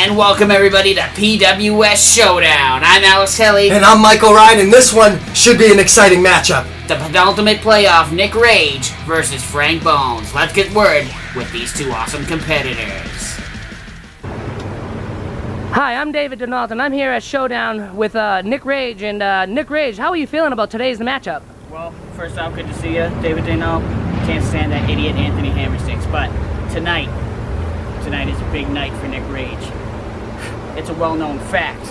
And welcome everybody to PWS Showdown. I'm Alex Kelly. And I'm Michael Ryan, and this one should be an exciting matchup. The penultimate playoff, Nick Rage versus Frank Bones. Let's get word with these two awesome competitors. Hi, I'm David Denault, and I'm here at Showdown with Nick Rage. And Nick Rage, how are you feeling about today's matchup? Well, first off, good to see you, David Denault. Can't stand that idiot Anthony Hammersticks, but tonight is a big night for Nick Rage. It's a well-known fact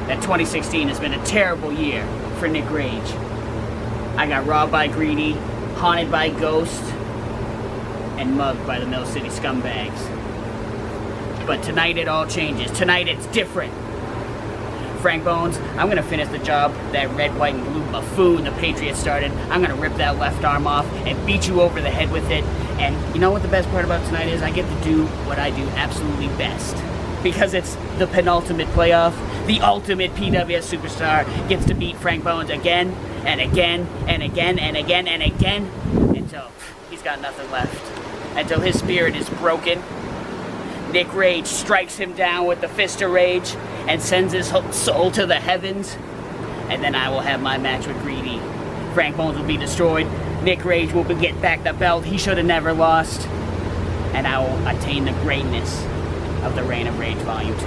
that 2016 has been a terrible year for Nick Rage. I got robbed by Greedy, haunted by Ghost, and mugged by the Mill City scumbags. But tonight it all changes. Tonight it's different. Frank Bones, I'm gonna finish the job that red, white, and blue buffoon the Patriots started. I'm gonna rip that left arm off and beat you over the head with it. And you know what the best part about tonight is? I get to do what I do absolutely best. Because it's the penultimate playoff, the ultimate PWS superstar gets to beat Frank Bones again, and again, and again, and again, and again, until he's got nothing left. Until his spirit is broken. Nick Rage strikes him down with the fist of rage and sends his soul to the heavens. And then I will have my match with Greedy. Frank Bones will be destroyed. Nick Rage will get back the belt he should have never lost. And I will attain the greatness of the Reign of Rage Volume 2.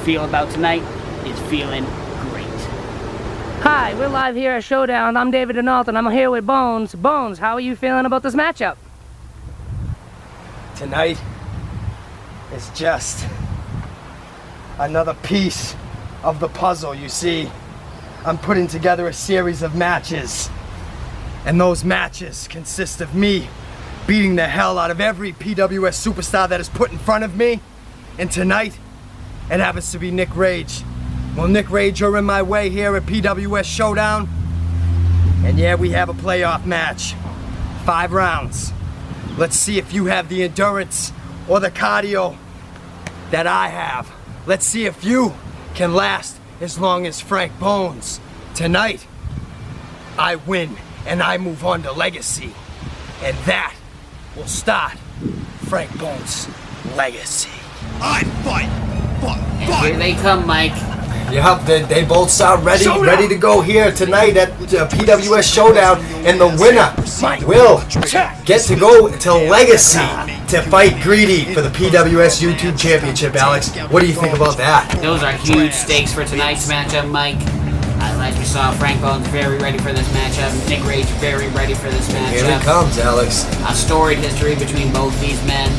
Feel about tonight is feeling great. Hi, we're live here at Showdown. I'm David Denault, and I'm here with Bones. Bones, how are you feeling about this matchup? Tonight is just another piece of the puzzle. You see, I'm putting together a series of matches, and those matches consist of me beating the hell out of every PWS superstar that is put in front of me. And tonight, it happens to be Nick Rage. Well, Nick Rage, you're in my way here at PWS Showdown. And yeah, we have a playoff match. 5 rounds. Let's see if you have the endurance or the cardio that I have. Let's see if you can last as long as Frank Bones. Tonight, I win and I move on to Legacy. And that will start Frank Bones' legacy. I fight! Here they come, Mike. Yep, they both sound ready to go here tonight at PWS Showdown, and the winner will get to go to Legacy to fight Greedy for the PWS YouTube Championship. Alex, what do you think about that? Those are huge stakes for tonight's matchup, Mike. As we saw, Frank Bones very ready for this matchup. Nick Rage very ready for this matchup. Here it comes, Alex. A storied history between both these men.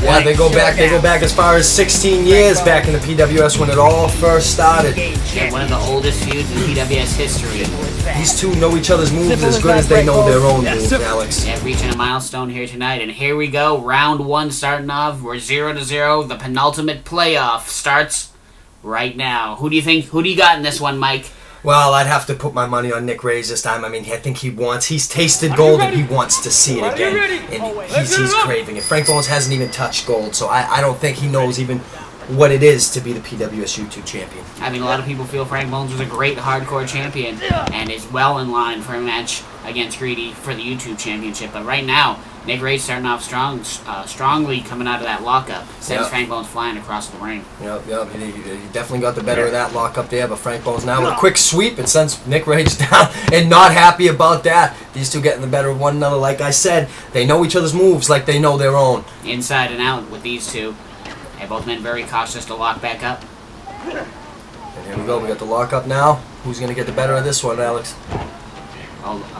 Yeah, they go back as far as 16 years back in the PWS when it all first started. And one of the oldest feuds in PWS history. These two know each other's moves as good as they know their own moves, Alex. Yeah, reaching a milestone here tonight, and here we go. Round 1 starting off. We're 0-0. The penultimate playoff starts right now. Who do you got in this one, Mike? Well, I'd have to put my money on Nick Rage this time. I mean, I think he's tasted gold and he wants to see it again. And he's craving it. Frank Bones hasn't even touched gold, so I don't think he knows even what it is to be the PWS YouTube champion. I mean, a lot of people feel Frank Bones was a great hardcore champion and is well in line for a match against Greedy for the YouTube championship. But right now, Nick Rage starting off strongly coming out of that lockup. Sends Frank Bones flying across the ring. Yep. He definitely got the better of that lockup there, but Frank Bones now with a quick sweep and sends Nick Rage down, and not happy about that. These two getting the better of one another. Like I said, they know each other's moves like they know their own. Inside and out with these two. And both men very cautious to lock back up. And here we go. We got the lockup now. Who's going to get the better of this one, Alex?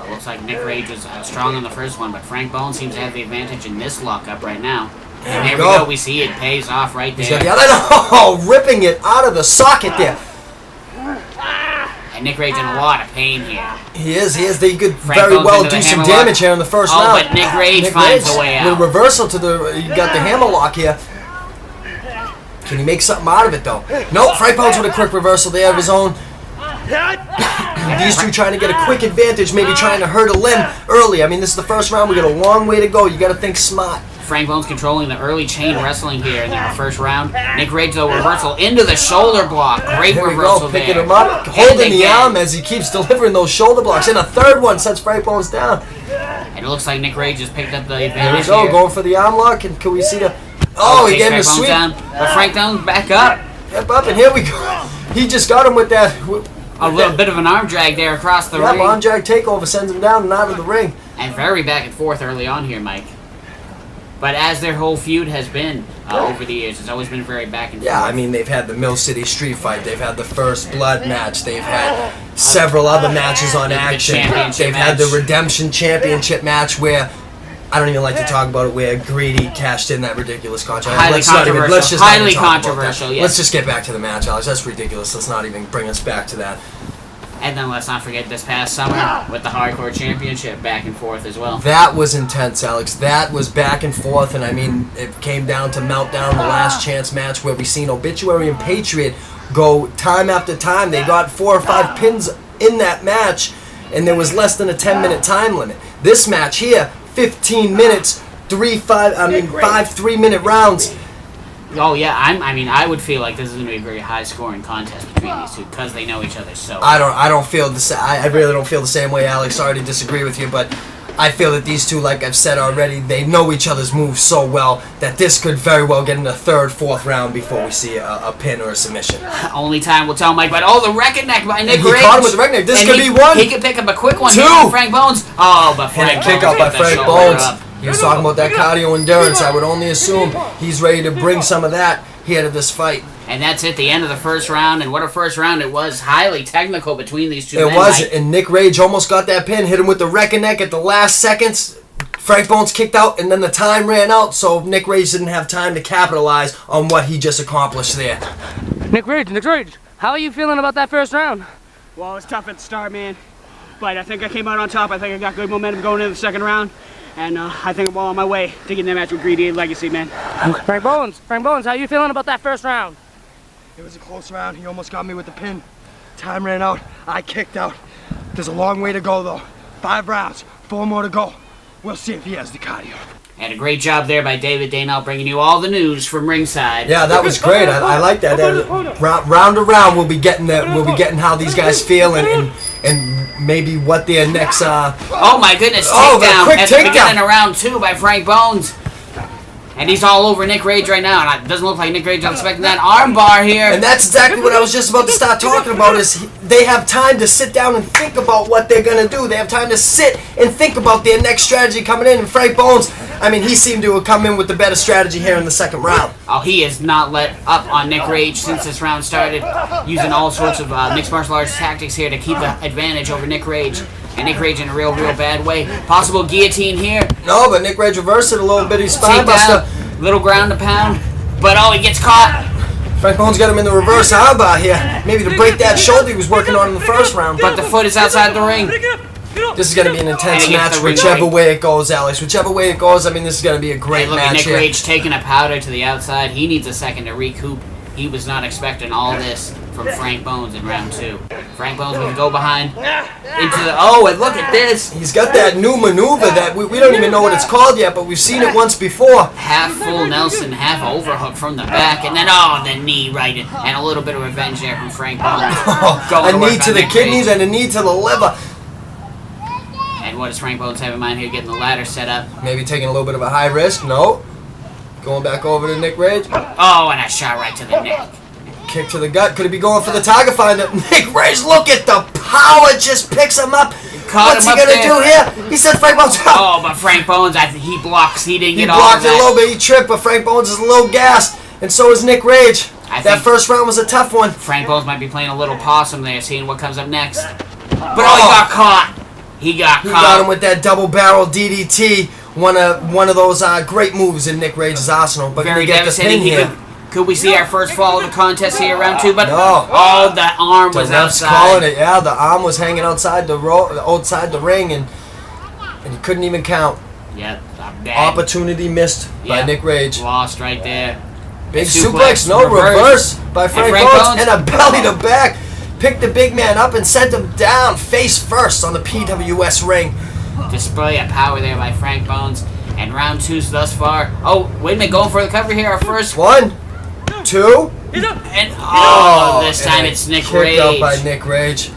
Looks like Nick Rage was strong on the first one, but Frank Bones seems to have the advantage in this lockup right now. And here we go. We see it pays off right there. He's got the other, ripping it out of the socket there. And Nick Rage in a lot of pain here. He is. He could very well do some damage here in the first round. But Nick Rage finds a way out. The reversal to you got the hammer lock here. Can he make something out of it, though? No, Frank Bones with a quick reversal there of his own. These two trying to get a quick advantage, maybe trying to hurt a limb early. I mean, this is the first round. We got a long way to go. You got to think smart. Frank Bones controlling the early chain wrestling here in our first round. Nick Rage, though, reversal into the shoulder block. Great reversal there. Picking him up, holding the arm as he keeps delivering those shoulder blocks. And a third one sets Frank Bones down. And it looks like Nick Rage has picked up the advantage here. There we go, going for the arm lock. And can we see the Oh, he takes gave him a Frank Bones sweep. down. But Frank Bones back up. Yep, up, and here we go. He just got him with that. A little bit of an arm drag there across the ring. Arm drag takeover sends him down and out of the ring. And very back and forth early on here, Mike. But as their whole feud has been over the years, it's always been very back and forth. Yeah, I mean, they've had the Mill City Street Fight. They've had the First Blood match. They've had several other matches on action. championship They've had the match. Redemption Championship match where I don't even like to talk about it, where Greedy cashed in that ridiculous contract. Highly Let's not even- controversial. let's just not even Highly talk about that. controversial, yes. Let's just get back to the match, Alex. That's ridiculous. Let's not even bring us back to that. And then let's not forget this past summer with the Hardcore Championship back and forth as well. That was intense, Alex. That was back and forth, and I mean, it came down to Meltdown, the last chance match where we seen Obituary and Patriot go time after time. They got 4 or 5 pins in that match, and there was less than a 10-minute time limit. This match here, 15 minutes, 5 3-minute rounds. Oh yeah, I would feel like this is going to be a very high-scoring contest between these two because they know each other so. I don't feel the same. I really don't feel the same way, Alex. Sorry to disagree with you, but I feel that these two, like I've said already, they know each other's moves so well that this could very well get in the 3rd, 4th round before we see a pin or a submission. Only time will tell, Mike. But the record neck by Nick He Rage. caught him with the record neck. This could be one. He could pick up a quick one 2. here from Frank Bones. Oh, but Frank And a kick Bones out by with the Frank shoulder Bones. up. He was talking about that cardio endurance. I would only assume he's ready to bring some of that here to this fight. And that's it, the end of the first round. And what a first round it was. Highly technical between these two men. It was, Mike. and Nick Rage almost got that pin, hit him with the record neck at the last seconds. Frank Bones kicked out, and then the time ran out, so Nick Rage didn't have time to capitalize on what he just accomplished there. Nick Rage, how are you feeling about that first round? Well, it was tough at the start, man. But I think I came out on top. I think I got good momentum going into the second round. And I think I'm well on my way to getting that match with Greedy and Legacy, man. Frank Bones, how are you feeling about that first round? It was a close round. He almost got me with the pin. Time ran out. I kicked out. There's a long way to go, though. 5 rounds, 4 more to go. We'll see if he has the cardio. And a great job there by David Daynell bringing you all the news from ringside. Yeah, that was great. I like that. Round to round, we'll be getting that. We'll be getting how these guys feel and maybe what their next. Oh my goodness! Oh, Takedown quick at the takedown. beginning of round 2 by Frank Bones. And he's all over Nick Rage right now, and it doesn't look like Nick Rage is expecting that arm bar here. And that's exactly what I was just about to start talking about. Is they have time to sit down and think about what they're gonna do. They have time to sit and think about their next strategy coming in. And Frank Bones, I mean, he seemed to have come in with the better strategy here in the second round. Oh, he has not let up on Nick Rage since this round started, using all sorts of mixed martial arts tactics here to keep the advantage over Nick Rage. And Nick Rage in a real bad way. Possible guillotine here. No, but Nick Rage reversed it a little bit. He's spine buster. Takedown, little ground to pound. But he gets caught. Frank Bones got him in the reverse armbar here. Maybe to break that shoulder he was working on in the first round. But the foot is outside the ring. This is going to be an intense And he gets match, the ring whichever break. way it goes, Alex. Whichever way it goes, I mean, this is going to be a great Hey, look at match Nick here. Rage taking a powder to the outside. He needs a second to recoup. He was not expecting all this from Frank Bones in round 2. Frank Bones will go behind into the... Oh, and look at this. He's got that new maneuver that we don't even know what it's called yet, but we've seen it once before. Half full Nelson, half overhook from the back, and then the knee right in, and a little bit of revenge there from Frank Bones. Going A work knee to on the Nick kidneys Rage. and a knee to the liver. And what does Frank Bones have in mind here? Getting the ladder set up. Maybe taking a little bit of a high risk. No. Going back over to Nick Rage. Oh, and a shot right to the neck. Kick to the gut. Could he be going for the tiger finder? Nick Rage, look at the power. Just picks him up. Caught What's him he up going to there. do here? He said Frank Bones. Oh, but Frank Bones, I think he blocks. He didn't He get all of blocked it a that. little bit. He tripped, but Frank Bones is a little gassed. And so is Nick Rage. I That think- first round was a tough one. Frank Bones might be playing a little possum there, seeing what comes up next. But he got caught. He got He caught. got him with that double barrel DDT. One of those great moves in Nick Rage's arsenal. But Very can he get the devastating. pin here? Could we see our first fall of the contest here, round 2? But No. oh, the arm The was ref's outside. calling it. Yeah, the arm was hanging outside outside the ring, and he couldn't even count. Yep, a bad Opportunity missed by Yep. Nick Rage. lost right there. Big Suplex, suplex, no reverse by Frank Frank Bones, Bones. and a belly to back. Picked the big man up and sent him down face first on the PWS ring. Display of power there by Frank Bones. And round 2 thus far. Oh, wait a minute, going for the cover here. Our first. 1, 2. And this and time a it's Nick kick out by Rage. Nick Rage.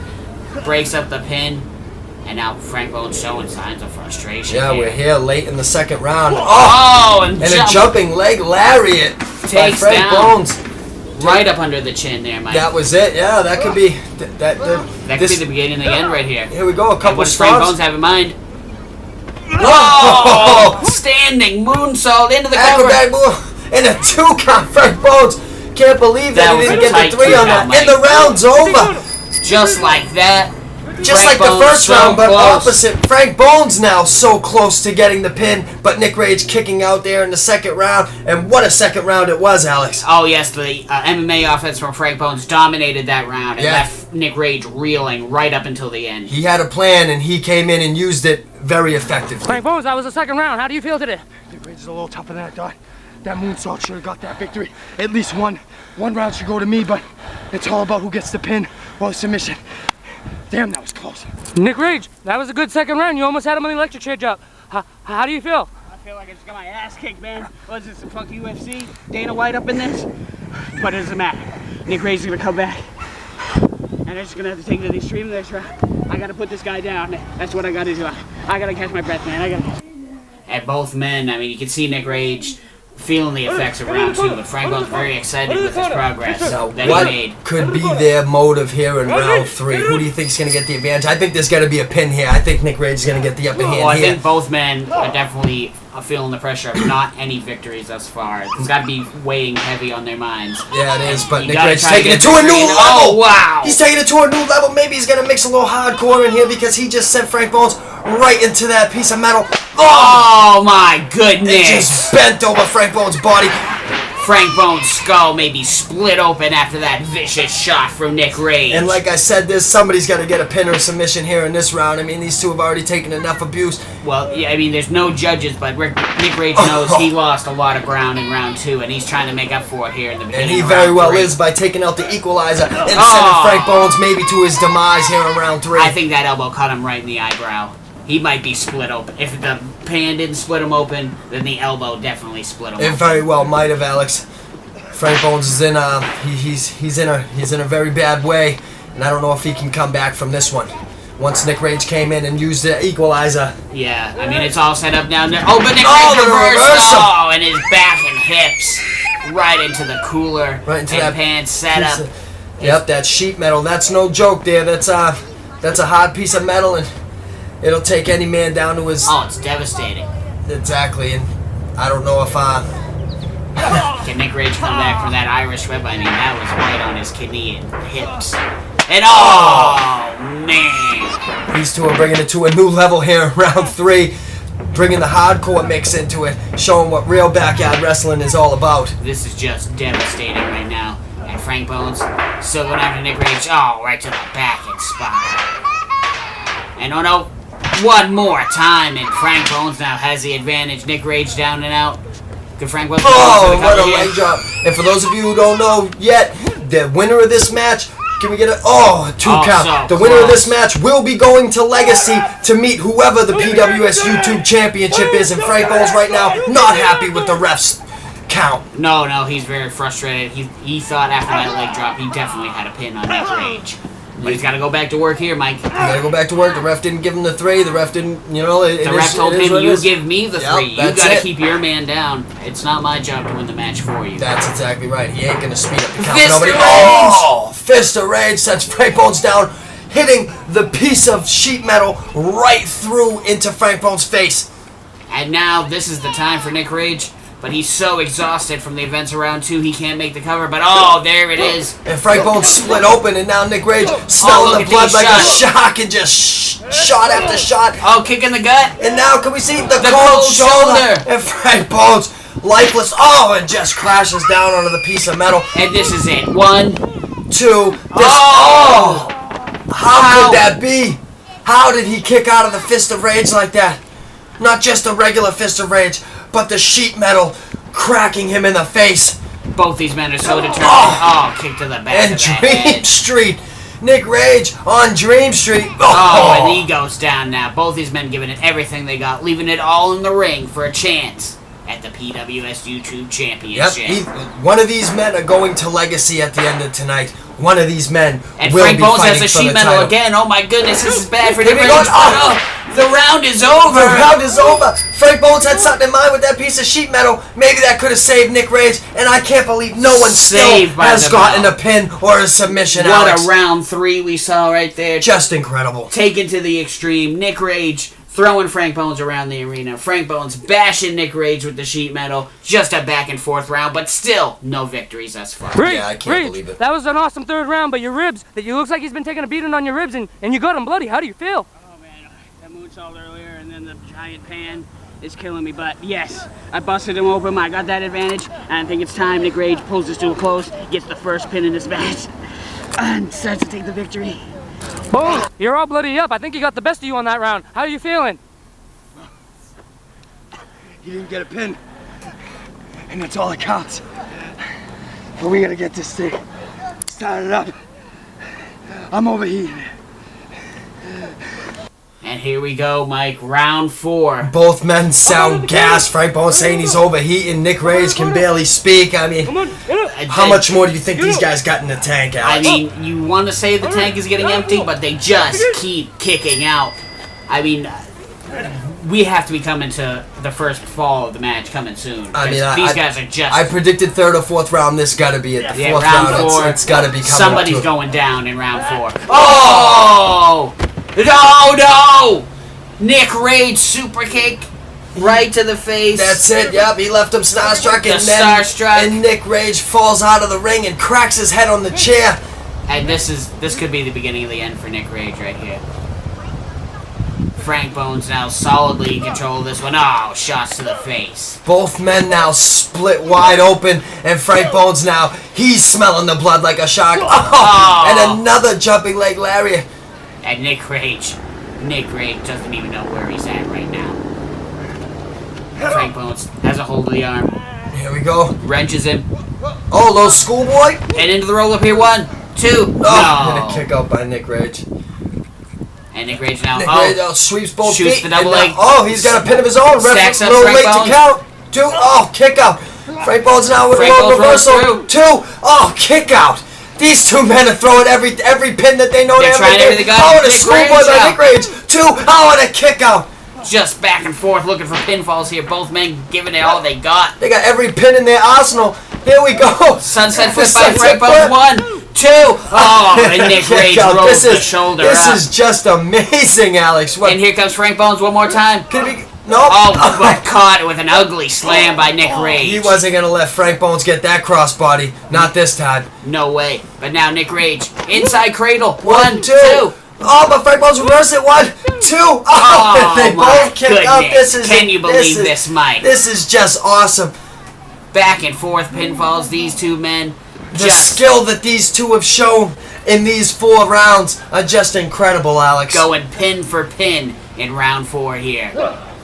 Breaks up the pin. And now Frank Bones showing signs of frustration. Yeah, here. we're here late in the second round. Oh, and a jumping leg lariat by takes Frank down Bones. right up under the chin there, Mike. That was it. Yeah, that could be That could be the beginning and the end right here. Here we go. A And couple what does Frank stops. Bones have in mind? Oh! Standing moonsault into the cover. Acrobat move and a 2 count. Frank Bones can't believe that, That he was didn't a get tight the 3 on 2 that. count, And the round's over. Just like that. Just Frank like the Bones first so round, but close. opposite. Frank Bones now so close to getting the pin, but Nick Rage kicking out there in the second round. And what a second round it was, Alex. Oh, yes, the MMA offense from Frank Bones dominated that round and Yeah. left Nick Rage reeling right up until the end. He had a plan, and he came in and used it very effectively. Frank Bones, that was the second round. How do you feel today? Nick Rage is a little tougher than I thought. That moonsault should have got that victory. At least one round should go to me, but it's all about who gets the pin or the submission. Damn, that was close. Nick Rage, that was a good second round. You almost had him on the electric chair job. How do you feel? I feel like I just got my ass kicked, man. Was it some funky UFC? Dana White up in this? But it doesn't matter. Nick Rage is gonna come back. And I'm just gonna have to take it to the extreme this round. I gotta put this guy down. That's what I gotta do. I gotta catch my breath, man. At both men, I mean, you can see Nick Rage feeling the effects of round 2, but Frank Bones very excited with his progress Now, that he what made. could be their motive here in round 3? Who do you think is going to get the advantage? I think there's got to be a pin here. I think Nick Rage is going to get the upper hand Well, I here. think both men are definitely feeling the pressure of not any victories thus far. It's got to be weighing heavy on their minds. Yeah, it is, but You Nick gotta Rage is try to taking get it to a the new green. level. Oh, wow. He's taking it to a new level. Maybe he's going to mix a little hardcore in here because he just sent Frank Bones right into that piece of metal. Oh, my It goodness. just bent over Frank Bones' body. Frank Bones' skull may be split open after that vicious shot from Nick Rage. And like I said, somebody's got to get a pin or a submission here in this round. I mean, these two have already taken enough abuse. Well, yeah, I mean, there's no judges, but Nick Rage knows he lost a lot of ground in round 2, and he's trying to make up for it here in the beginning. And he of very round well 3. is by taking out the equalizer and sending Oh. Frank Bones maybe to his demise here in round 3. I think that elbow cut him right in the eyebrow. He might be split open. If the pan didn't split him open, then the elbow definitely split him It open. very well might have, Alex. Frank Bones is in he's in a very bad way, and I don't know if he can come back from this one. Once Nick Rage came in and used the equalizer. Yeah, I mean, it's all set up now. Oh, but Nick Oh, Rage the reversed. reversal. Oh, and his back and hips right into the cooler Right into and that pan setup. piece of- Yep, that sheet metal. That's no joke there. That's a hard piece of metal, and it'll take any man down to his... Oh, it's devastating. Exactly, and I don't know if Can Nick Rage come back from that Irish whip? I mean, that was right on his kidney and hips. And oh, man. these two are bringing it to a new level here in round 3, bringing the hardcore mix into it, showing what real backyard wrestling is all about. This is just devastating right now. And Frank Bones still going after Nick Rage. Oh, right to the back and spine. And oh no, one more time, and Frank Bones now has the advantage. Nick Rage down and out. Good Frank Bones. Oh, for the what cover a here. leg drop. And for those of you who don't know yet, the winner of this match, can we get a... Oh, 2 Oh, count. so The winner of this close. match will be going to Legacy to meet whoever the PWS YouTube Championship is. And Frank Bones right now not happy with the refs count. No, he's very frustrated. He thought after that leg drop, he definitely had a pin on Nick Rage. But he's got to go back to work here, Mike. You gotta go back to work. The ref didn't give him the 3. The ref didn't, The ref told him, you give me the Yep, 3. You that's got to it. keep your man down. It's not my job to win the match for you. That's exactly right. He ain't gonna speed up the count. Fist of Nobody. Rage! Oh, Fist of Rage sends Frank Bones down, hitting the piece of sheet metal right through into Frank Bones' face. And now this is the time for Nick Rage. But he's so exhausted from the events around 2, he can't make the cover. But oh, there it is. And Frank Bones split open, and now Nick Rage smelling look the at blood these like shots. a shark and just shot after shot. Oh, kick in the gut. And now can we see the The cold cold shoulder? shoulder. And Frank Bones lifeless. Oh, and just crashes down onto the piece of metal. And this is it. 1, 2. This. Oh! How could that be? How did he kick out of the Fist of Rage like that? Not just a regular Fist of Rage, but the sheet metal cracking him in the face. Both these men are so determined. Oh, kick to the back And of the Dream head. Street. Nick Rage on Dream Street. Oh, and he goes down now. Both these men giving it everything they got, leaving it all in the ring for a chance at the PWS YouTube Yep, Championship. one of these men are going to Legacy at the end of tonight. one of these men And will Frank be Bones fighting has a for the sheet metal title. again. Oh my goodness, this is bad for Here Nick we Rage. go. Oh, the round is over. The round is over. Frank Bones had something in mind with that piece of sheet metal. Maybe that could have saved Nick Rage, and I can't believe no one still Saved by has the gotten bell. a pin or a submission, What Alex. a round 3 we saw right there. Just incredible. Taken to the extreme. Nick Rage throwing Frank Bones around the arena. Frank Bones bashing Nick Rage with the sheet metal. Just a back and forth round, but still no victories thus far. Rage, Yeah, I can't Rage, believe it. That was an awesome third round, but your ribs, that you looks like he's been taking a beating on your ribs, and you got him bloody. How do you feel? Oh man, that moonsault earlier and then the giant pan is killing me. But yes, I busted him open. I got that advantage. And I think it's time Nick Rage pulls this to a close, gets the first pin in this match, and starts to take the victory. Bones, you're all bloody up. I think he got the best of you on that round. How are you feeling? He didn't get a pin, and that's all that counts. But we gotta get this thing started up. I'm overheating. And here we go, Mike. Round 4. Both men sound gassed. Frank Bones saying he's overheating. Nick Rage can barely speak. I mean, how much more do you think these guys got in the tank, I Alex? mean, you want to say the tank is getting empty, but they just keep kicking out. I mean, we have to be coming to the first fall of the match coming soon. I mean, these guys are just... I predicted third or fourth round. This got to be it. The Yeah, fourth round round, 4. it's got to be coming. Somebody's up to it. going down in round 4. Oh! No! Nick Rage super kick right to the face. That's it. Yep, he left him starstruck, and then starstruck. Nick Rage falls out of the ring and cracks his head on the chair. And this could be the beginning of the end for Nick Rage right here. Frank Bones now solidly in control of this one. Oh, shots to the face. Both men now split wide open, and Frank Bones now, he's smelling the blood like a shark. Oh, and another jumping leg lariat. And Nick Rage doesn't even know where he's at right now. Frank Bones has a hold of the arm, Here we go. wrenches him, Oh, little schoolboy. and into the roll-up here. 1, 2. Oh, and a No. kick out by Nick Rage. And Nick Rage now. Nick Oh, Rage sweeps both shoots feet. the double and leg. now- oh, he's got a pin of his own. Stacks Ref, up a little Frank late Bones. to count. 2. Oh, kick out. Frank Bones now with Frank a little Bones rolls reversal. through. 2. Oh, kick out. These two men are throwing every pin that they know They're they have. trying to everything do. out. Oh, and a Nick schoolboy Rage by out. Nick Rage. 2. Oh, and a kick out. just back and forth looking for pinfalls here. Both men giving it all they got. They got every pin in their arsenal. Here we go. Sunset The flip by sunset Frank Bones. flip. 1, 2. Oh, and Nick Kick Rage out. rolls the shoulder This up. is just amazing, Alex. What? And here comes Frank Bones one more time. Could it be? No. Oh, but caught with an ugly slam by Nick Rage. He wasn't going to let Frank Bones get that crossbody. Not this time. No way. But now Nick Rage. Inside cradle. 1, 1, 2. 2. Oh, but Frank Bones reversed it. 1, 2. Oh, they my both kick out. goodness. Can you believe this, Mike? This is just awesome. Back and forth pinfalls. These two men. The skill that these two have shown in these 4 rounds are just incredible, Alex. Going pin for pin in round 4 here.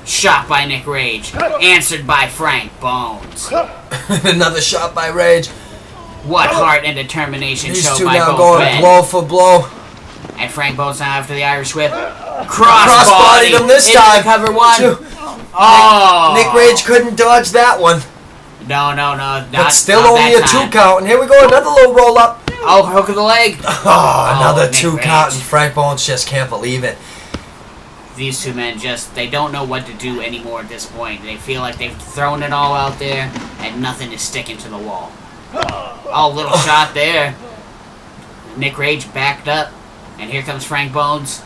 Shot by Nick Rage. Answered by Frank Bones. Another shot by Rage. What heart and determination These showed two by now both going men. blow for blow. And Frank Bones now after the Irish whip. Crossbodied Crossbody him this into time. the cover 1. 2. Oh. Nick Rage couldn't dodge that one. No. But still not only that a time. 2 count. And here we go, another little roll up. Oh, hook of the leg. Oh, another Nick 2 Rage. count, and Frank Bones just can't believe it. These two men they don't know what to do anymore at this point. They feel like they've thrown it all out there and nothing is sticking to the wall. Oh, little shot there. Nick Rage backed up. And here comes Frank Bones.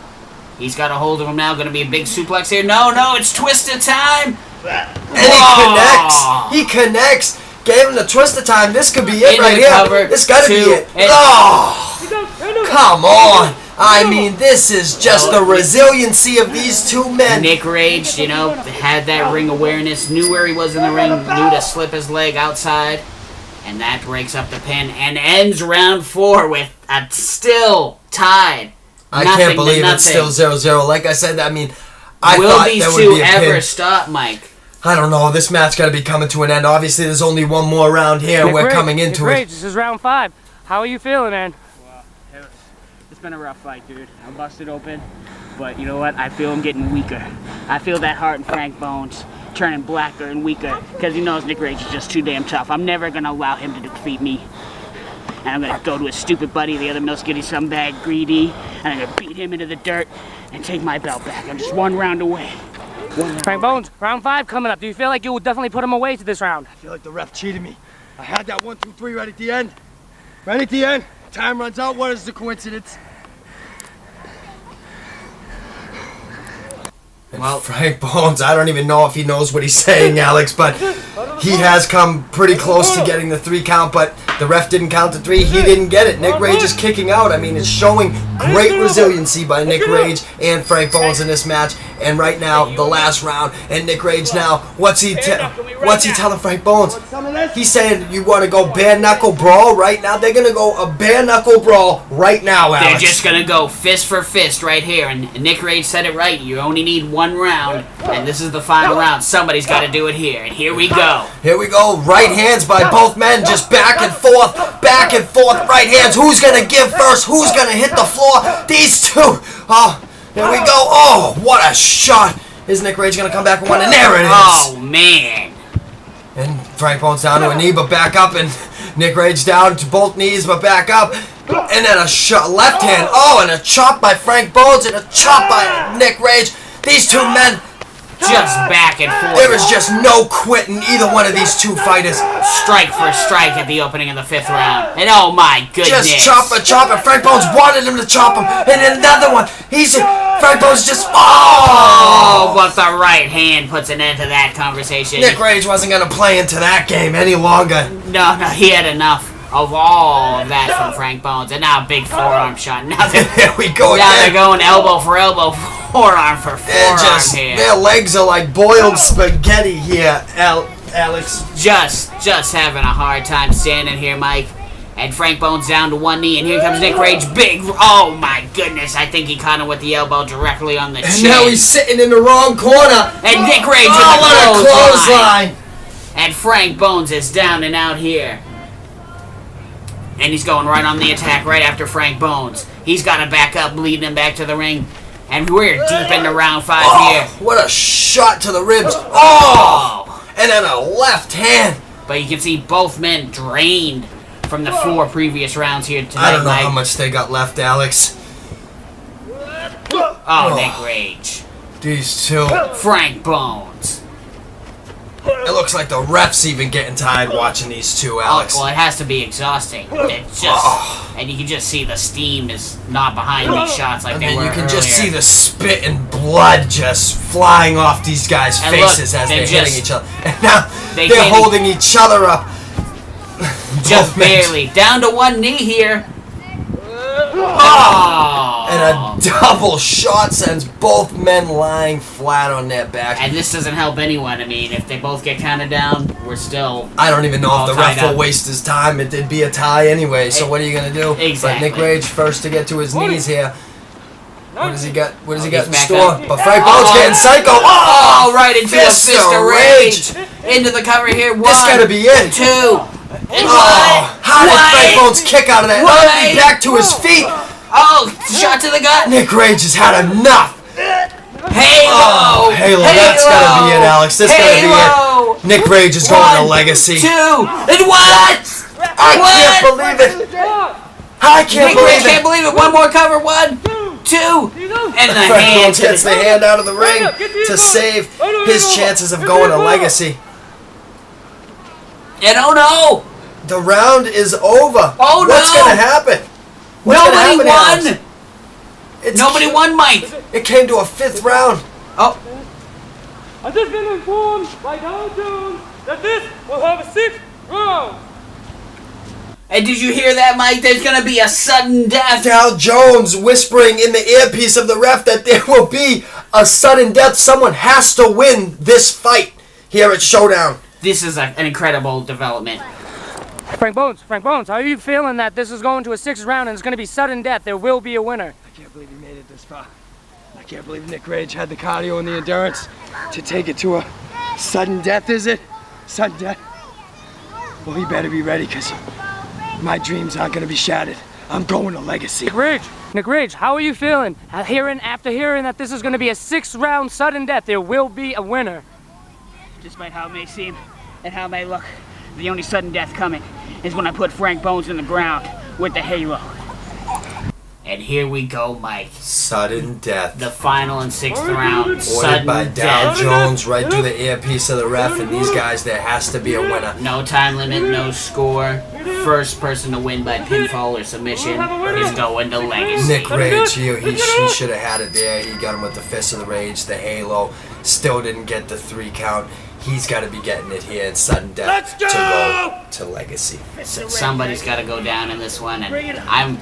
He's got a hold of him now. Going to be a big suplex here. No, it's twisted time. And he connects. Gave him the twist of time. This could be it Into right the here. cover. This got to be 2, it. and- Oh, come on. I mean, this is just the resiliency of these two men. Nick Rage, had that ring awareness, knew where he was in the ring, knew to slip his leg outside, and that breaks up the pin and ends round 4 with a still tied. I Nothing can't to believe it's still nothing. 0-0. Like I said, I mean, I Will thought these there would two be a ever pin. stop, Mike? I don't know. This match got to be coming to an end. Obviously, there's only one more round here. Nick We're Rage, coming into Nick it. Rage, this is round 5. How are you feeling, man? It's been a rough fight, dude. I'm busted open, but you know what? I feel him getting weaker. I feel that heart in Frank Bones turning blacker and weaker because he knows Nick Rage is just too damn tough. I'm never gonna allow him to defeat me. and I'm gonna go to his stupid buddy, the other Milk Skitty scumbag, Greedy, and I'm gonna beat him into the dirt and take my belt back. I'm just one round away. Frank Bones, round 5 coming up. Do you feel like you will definitely put him away to this round? I feel like the ref cheated me. I had that 1, 2, 3 right at the end. Right at the end. Time runs out. What is the coincidence? Well, Frank Bones, I don't even know if he knows what he's saying, Alex, but he has come pretty close to getting the 3 count, but the ref didn't count the 3. He didn't get it. Nick Rage is kicking out. I mean, it's showing great resiliency by Nick Rage and Frank Bones in this match. And right now, the last round, and Nick Rage now, what's he telling Frank Bones? He's saying, you want to go bare knuckle brawl right now? They're going to go a bare knuckle brawl right now, Alex. They're just gonna go fist for fist right here, and Nick Rage said it right. You only need 1 round, and this is the final round. Somebody's got to do it here, and here we go. Here we go. Right hands by both men, just back and forth, right hands. Who's going to give first? Who's going to hit the floor? These two. Oh, here we go. Oh, what a shot. Is Nick Rage going to come back with one? And there it is. Oh, man. And Frank Bones down to a knee, but back up, and Nick Rage down to both knees, but back up. And then a shot, left hand. Oh, and a chop by Frank Bones, and a chop by Nick Rage. These two men, Just back and forth. there is just no quitting either one of these two fighters. Strike for strike at the opening of the 5th round. And oh my goodness. Just chop and Frank Bones wanted him to chop him. And then another one. Frank Bones just, Oh, but the right hand puts an end to that conversation. Nick Rage wasn't going to play into that game any longer. No, he had enough of all of that from Frank Bones. And now a big forearm shot. Now they're, Here we go now they're again. going elbow for elbow, forearm for forearm here. Their legs are like boiled spaghetti here, Alex. Just having a hard time standing here, Mike. And Frank Bones down to 1 knee, and here comes Nick Rage. Big, oh my goodness, I think he caught him with the elbow directly on the And chin. now he's sitting in the wrong corner. And Nick Rage with what a the clothesline. And Frank Bones is down and out here. And he's going right on the attack right after Frank Bones. He's got to back up, leading him back to the ring. And we're deep into round 5 here. What a shot to the ribs. Oh! And then a left hand. But you can see both men drained from the 4 previous rounds here tonight, I don't know Mike. how much they got left, Alex. Oh, Nick Rage. These two. Frank Bones. It looks like the ref's even getting tired watching these two, Alex. Well, it has to be exhausting. It's just, and you can just see the steam is not behind these shots like And they then were you can earlier. just see the spit and blood just flying off these guys' And look, faces as they they're just- hitting each other. And now they they're can't- holding each other up. Just Both men. barely. Down to 1 knee here. Oh. And a double shot sends both men lying flat on their back. And this doesn't help anyone. I mean, if they both get counted down, we're still... I don't even know all if the ref tied will up. waste his time. It'd be a tie anyway, so what are you going to do? Exactly. But Nick Rage first to get to his knees here. What does he got? What does he got in he's back store? up. But Frank Bones getting psycho. Oh, right into a Fist fist of of rage. Into the cover here. 1, This gotta be it. 2. And Oh, how did What? Frank Bones kick out of that? What? Knocking back to his feet. Oh, shot to the gut. Nick Rage has had enough. Halo. Oh, Halo, that's gotta be it, Alex. This gotta be Halo. it. Nick Rage is going to 1, Legacy. 2. And what? I can't believe it. I can't Nick Rage believe can't it. believe it. 1 more cover. 1, 2. And the Frank hand Bones to gets the hand out of the ring to save his chances of going to Legacy. And oh no. The round is over. Oh, What's no. gonna happen? What's gonna Nobody happen, won. Alex? It's- Nobody won, Mike. It came to a 5th round. Oh, I've just been informed by Dow Jones that this will have a 6th round. and did you hear that, Mike? There's gonna be a sudden death. Dow Jones whispering in the earpiece of the ref that there will be a sudden death. Someone has to win this fight here at Showdown. This is an incredible development. Frank Bones, how are you feeling that this is going to a 6th round and it's going to be sudden death? There will be a winner. I can't believe he made it this far. I can't believe Nick Rage had the cardio and the endurance to take it to a sudden death, is it? Sudden death? Well, he better be ready, because my dreams aren't going to be shattered. I'm going to Legacy. Nick Rage, how are you feeling? After hearing that this is going to be a 6th round sudden death, there will be a winner. Despite how it may seem and how it may look, the only sudden death coming is when I put Frank Bones in the ground with the halo. And here we go, Mike. Sudden death. The final and 6th round. Ordered Sudden by Dow death. Jones right through the earpiece of the ref, and these guys, there has to be a winner. No time limit, no score. First person to win by pinfall or submission is going to Legacy. Nick Rage, he should have had it there. He got him with the Fist of the Rage, the Halo. Still didn't get the 3 count. He's got to be getting it here in sudden death to go to Legacy. Somebody's got to go down in this one, and I'm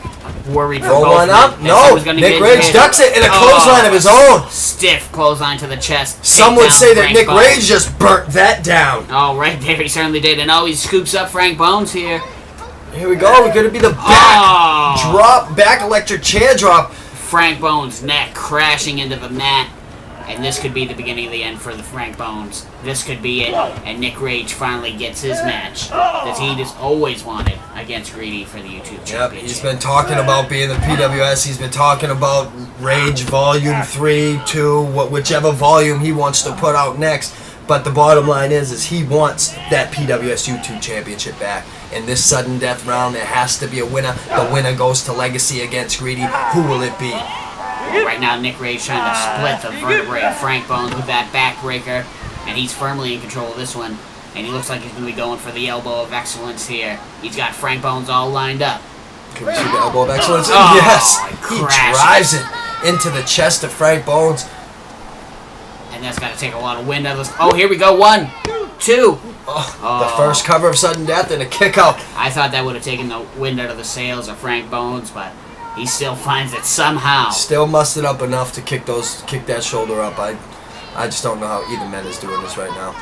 worried for Roll both. one up? If No. someone's gonna Nick get Rage hit. ducks it in a clothesline of his own. Stiff clothesline to the chest. Some Take would down say that Frank Nick Bones. Rage just burnt that down. Oh, right there, he certainly did. And he scoops up Frank Bones here. Here we go. We're going to be the back drop, back electric chair drop. Frank Bones' neck crashing into the mat. And this could be the beginning of the end for the Frank Bones. This could be it. And Nick Rage finally gets his match that he just always wanted against Greedy for the YouTube Yep, Championship. he's been talking about being the PWS. He's been talking about Rage Volume 3, 2, whichever volume he wants to put out next. But the bottom line is he wants that PWS YouTube Championship back. In this sudden death round, there has to be a winner. The winner goes to Legacy against Greedy. Who will it be? Right now, Nick Rage trying to split the vertebrae of Frank Bones with that backbreaker, and he's firmly in control of this one. And he looks like he's going to be going for the elbow of excellence here. He's got Frank Bones all lined up. Can we see the elbow of excellence? Oh, yes! he He crashes. drives it into the chest of Frank Bones. And that's got to take a lot of wind out of this. Oh, here we go. 1, 2. The first cover of sudden death and a kick out. I thought that would have taken the wind out of the sails of Frank Bones, but he still finds it somehow. Still mustered up enough to kick that shoulder up. I just don't know how either man is doing this right now.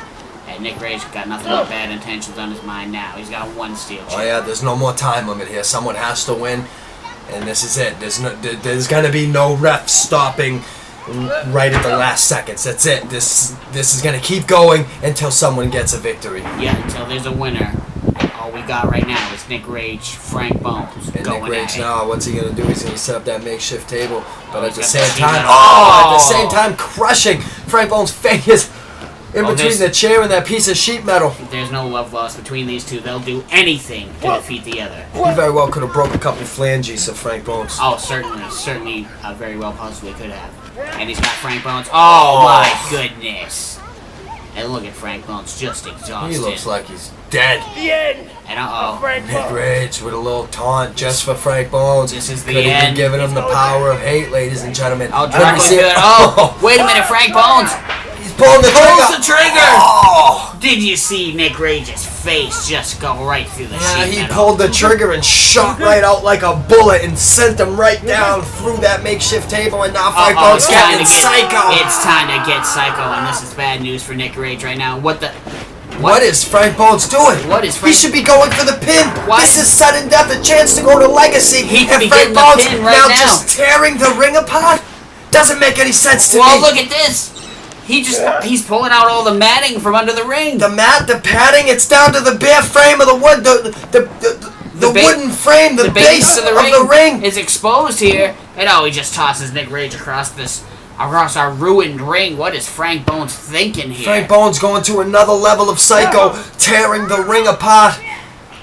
And Nick Rage got nothing but bad intentions on his mind now. He's got 1 steel chair. Oh yeah, there's no more time limit here. Someone has to win, and this is it. There's gonna be no ref stopping right at the last seconds. That's it. This is gonna keep going until someone gets a victory. Yeah, until there's a winner. All we got right now is Nick Rage, Frank Bones And going Nick Rage at it. now, what's he gonna do? He's gonna set up that makeshift table, but at the he's same got the time, sheet metal. at the same time, crushing Frank Bones' fingers in between there's- the chair and that piece of sheet metal. There's no love lost between these two. They'll do anything to defeat the other. He very well could have broke a couple phalanges of Frank Bones. Oh, certainly, very well possibly could have. And he's got Frank Bones. Oh my goodness! And look at Frank Bones, just exhausted. He looks like he's dead. And Nick Rage with a little taunt just for Frank Bones. This is the Could have been end. giving him the power of hate, ladies and gentlemen. Oh, Couldn't directly see to it. it. Oh, wait a minute, Frank Bones He's pulling the trigger. pulls the trigger. Oh. Did you see Nick Rage's face just go right through the Yeah, sheet he metal? pulled the trigger and shot right out like a bullet and sent him right down through that makeshift table, and now Frank Bones it's time getting to psycho. It's time to get psycho, and this is bad news for Nick Rage right now. What is Frank Bones doing? What is He Frank- should be going for the pin. What? This is sudden death, a chance to go to Legacy. He could and be Frank getting the Bones pin right now now. just tearing the ring apart. Doesn't make any sense to Well, me. look at this. He's pulling out all the matting from under the ring. The mat, the padding, it's down to the bare frame of the wood, the ba- wooden frame, the base of the ring. is exposed here, and he just tosses Nick Rage across our ruined ring. What is Frank Bones thinking here? Frank Bones going to another level of psycho, tearing the ring apart.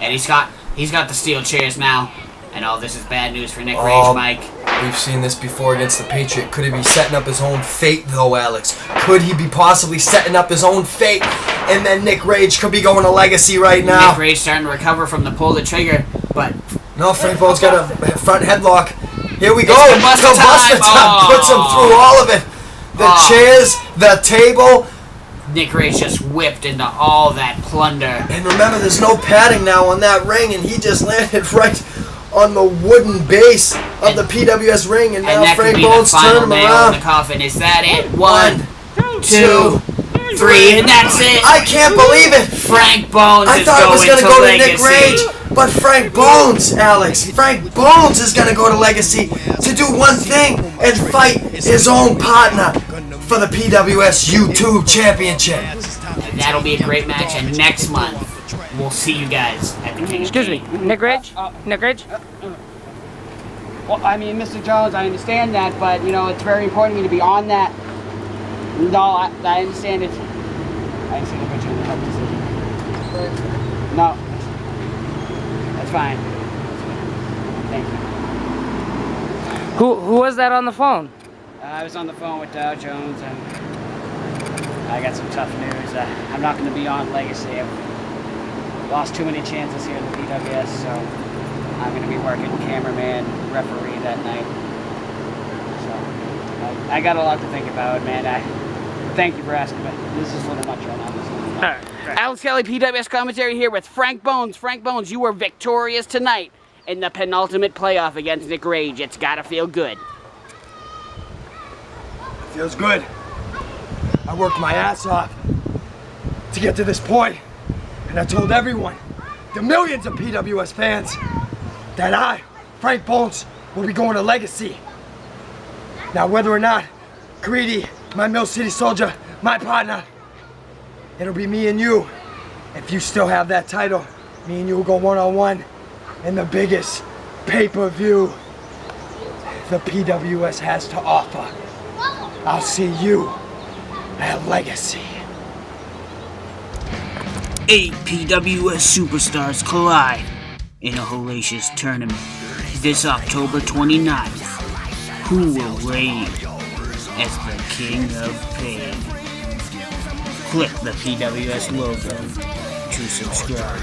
And he's got the steel chairs now. And this is bad news for Nick Oh. Rage, Mike. We've seen this before against the Patriot. Could he be setting up his own fate, though, Alex? Could he be possibly setting up his own fate? And then Nick Rage could be going to Legacy right now. Nick Rage starting to recover from the pull the trigger, but No, Frank Bones got a front headlock. Here we go. It's Buster time. Oh. Puts him through all of it. The chairs, the table. Nick Rage just whipped into all that plunder. And remember, there's no padding now on that ring, and he just landed right on the wooden base of the PWS ring, and And now that could Frank be Bones the final turned him nail in around. the coffin. Is that it? 1, One, 2, 3, and that's it. I can't believe it. Frank Bones I is thought it was going going to go to Legacy. Nick Rage, but Frank Bones, Alex. Frank Bones is going to go to Legacy to do one thing and fight his own partner for the PWS YouTube Championship. That'll be a great match, and next month we'll see you guys at the King. Excuse me, Nick Rage? Nick Rage? Well, I mean, Mr. Jones, I understand that, but, it's very important to me to be on that. No, I understand it. I understand it, but you have a decision. No. fine. Thank you. Who was that on the phone? I was on the phone with Dow Jones, and I got some tough news. I'm not going to be on Legacy. I've lost too many chances here in the PWS, so I'm going to be working cameraman, referee that night. So I got a lot to think about, man. Thank you for asking, but this is a little much right now. Alex Kelly, PWS commentary here with Frank Bones. Frank Bones, you were victorious tonight in the penultimate playoff against Nick Rage. It's gotta feel good. Feels good. I worked my ass off to get to this point, and I told everyone, the millions of PWS fans, that I, Frank Bones, will be going to Legacy. Now, whether or not Greedy, my Mill City Soldier, my partner, it'll be me and you. If you still have that title, me and you will go one-on-one in the biggest pay-per-view the PWS has to offer. I'll see you at Legacy. 8 PWS superstars collide in a hellacious tournament this October 29th. Who will reign as the King of Pain? Click the PWS logo to subscribe.